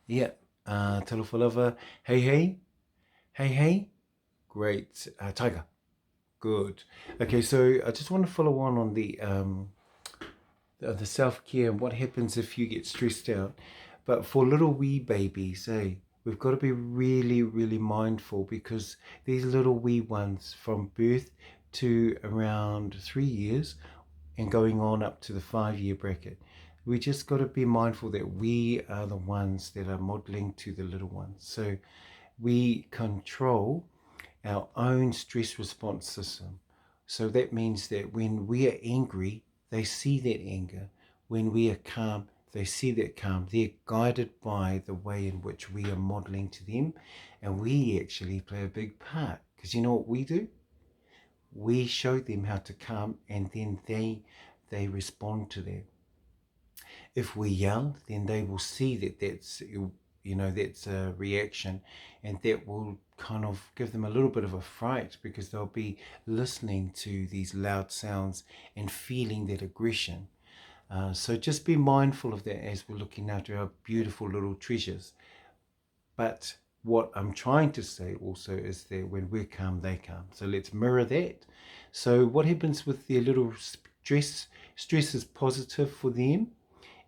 Yeah. Talofalova. Hey, hey. Hey, hey. Great. Tiger. Good. Okay, so I just want to follow on the self-care and what happens if you get stressed out. But for little wee babies, we've got to be really, really mindful because these little wee ones from birth to around 3 years and going on up to the 5 year bracket, we just got to be mindful that we are the ones that are modeling to the little ones. So we control our own stress response system. So that means that when we are angry, they see that anger. When we are calm, they see that calm. They're guided by the way in which we are modeling to them. And we actually play a big part. Because you know what we do? We show them how to calm and then they respond to that. If we yell, then they will see that that's a reaction, and that will kind of give them a little bit of a fright because they'll be listening to these loud sounds and feeling that aggression. So just be mindful of that as we're looking after our beautiful little treasures. But what I'm trying to say also is that when we're calm, they calm. So let's mirror that. So what happens with their little stress? Stress is positive for them,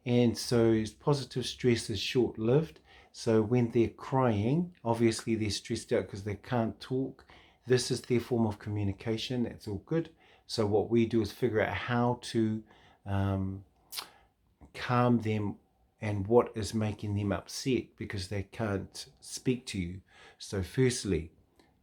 and so positive stress is short lived. So when they're crying, obviously they're stressed out because they can't talk. This is their form of communication. That's all good. So what we do is figure out how to um, calm them and what is making them upset because they can't speak to you. So firstly,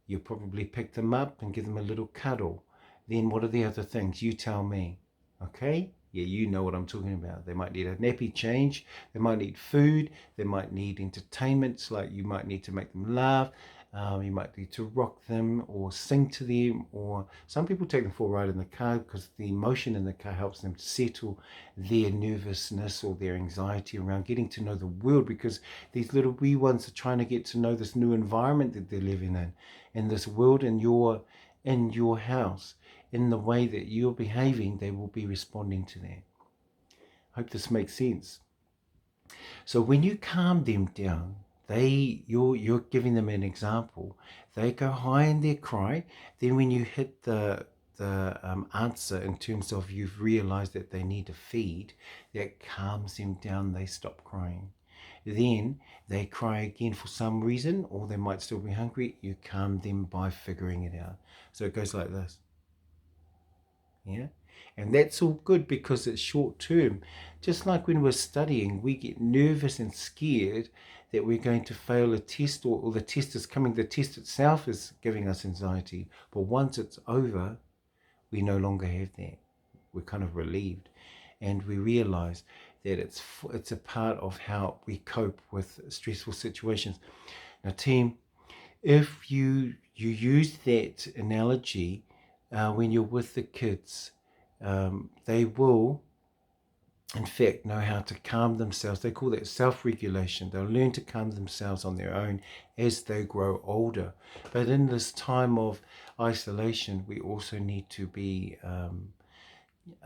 you probably pick them up and give them a little cuddle. Then what are the other things? You tell me. Okay? Yeah, you know what I'm talking about. They might need a nappy change. They might need food. They might need entertainments, like you might need to make them laugh. You might need to rock them or sing to them, or some people take them for a ride in the car because the emotion in the car helps them to settle their nervousness or their anxiety around getting to know the world, because these little wee ones are trying to get to know this new environment that they're living in this world, in your house. In the way that you're behaving, they will be responding to that. Hope this makes sense. So when you calm them down, you're giving them an example. They go high in their cry. Then when you hit the answer in terms of you've realized that they need to feed, that calms them down. They stop crying. Then they cry again for some reason, or they might still be hungry. You calm them by figuring it out. So it goes like this. Yeah. And that's all good because it's short term. Just like when we're studying, we get nervous and scared that we're going to fail a test, or the test is coming. The test itself is giving us anxiety. But once it's over, we no longer have that. We're kind of relieved. And we realize that it's a part of how we cope with stressful situations. Now, team, if you use that analogy when you're with the kids, they will in fact know how to calm themselves. They call that self-regulation. They'll learn to calm themselves on their own as they grow older. But in this time of isolation, we also need to be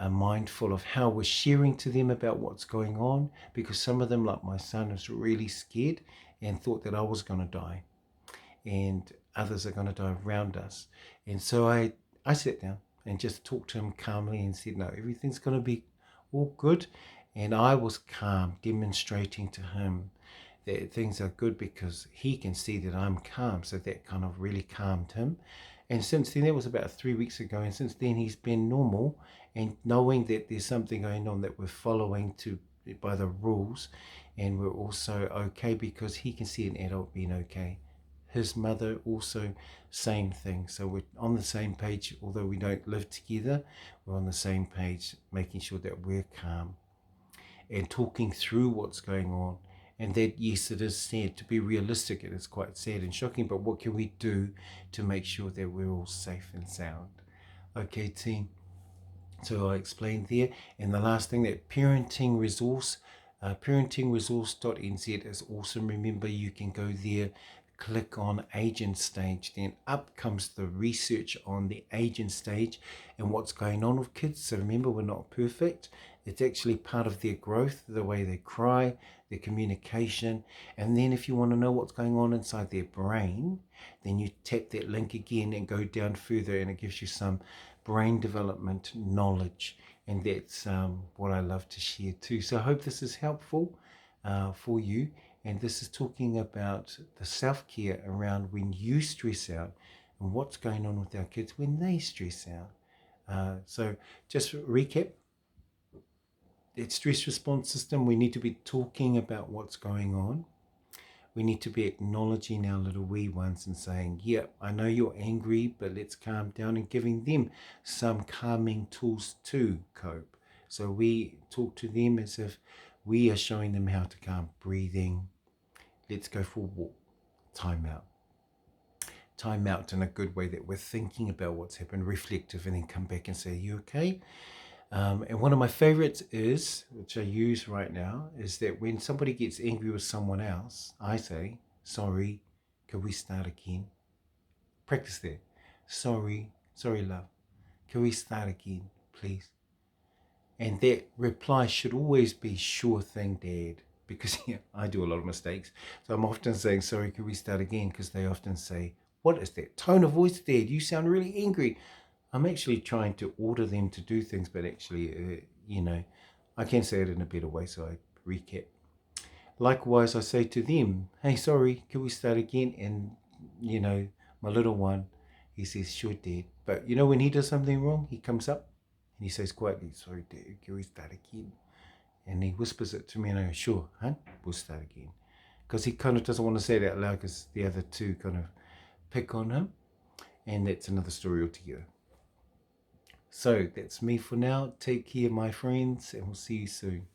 mindful of how we're sharing to them about what's going on, because some of them, like my son, is really scared and thought that I was going to die, and others are going to die around us. And so I sat down and just talked to him calmly and said, no, everything's going to be all good. And I was calm, demonstrating to him that things are good because he can see that I'm calm. So that kind of really calmed him. And since then, that was about 3 weeks ago, and since then he's been normal, and knowing that there's something going on that we're following to by the rules, and we're also okay because he can see an adult being okay. His mother also, same thing. So we're on the same page, although we don't live together. We're on the same page, making sure that we're calm and talking through what's going on. And that, yes, it is sad. To be realistic, it is quite sad and shocking, but what can we do to make sure that we're all safe and sound? Okay, team. So I explained there. And the last thing, that parenting resource, parentingresource.nz is awesome. Remember, you can go there, click on age and stage, then up comes the research on the age and stage and what's going on with kids. So remember, we're not perfect, It's actually part of their growth, the way they cry, their communication. And then if you want to know what's going on inside their brain, then you tap that link again and go down further, and it gives you some brain development knowledge. And that's what I love to share too. So I hope this is helpful for you. And this is talking about the self-care around when you stress out and what's going on with our kids when they stress out. So just recap, that stress response system, we need to be talking about what's going on. We need to be acknowledging our little wee ones and saying, yeah, I know you're angry, but let's calm down, and giving them some calming tools to cope. So we talk to them as if we are showing them how to calm. Breathing, let's go for a walk, time out. Time out in a good way, that we're thinking about what's happened, reflective, and then come back and say, you okay? And one of my favorites is, which I use right now, is that when somebody gets angry with someone else, I say, sorry, can we start again? Practice that. Sorry, love. Can we start again, please? And that reply should always be, sure thing, Dad. Because yeah, I do a lot of mistakes. So I'm often saying, sorry, can we start again? Because they often say, what is that tone of voice, Dad? You sound really angry. I'm actually trying to order them to do things, but actually, I can say it in a better way, so I recap. Likewise, I say to them, hey, sorry, can we start again? And, my little one, he says, sure, Dad. But, when he does something wrong, he comes up and he says quietly, sorry, Dad, can we start again? And he whispers it to me, and I go, sure, hon, we'll start again. Because he kind of doesn't want to say it out loud, because the other two kind of pick on him. And that's another story altogether. So that's me for now. Take care, my friends, and we'll see you soon.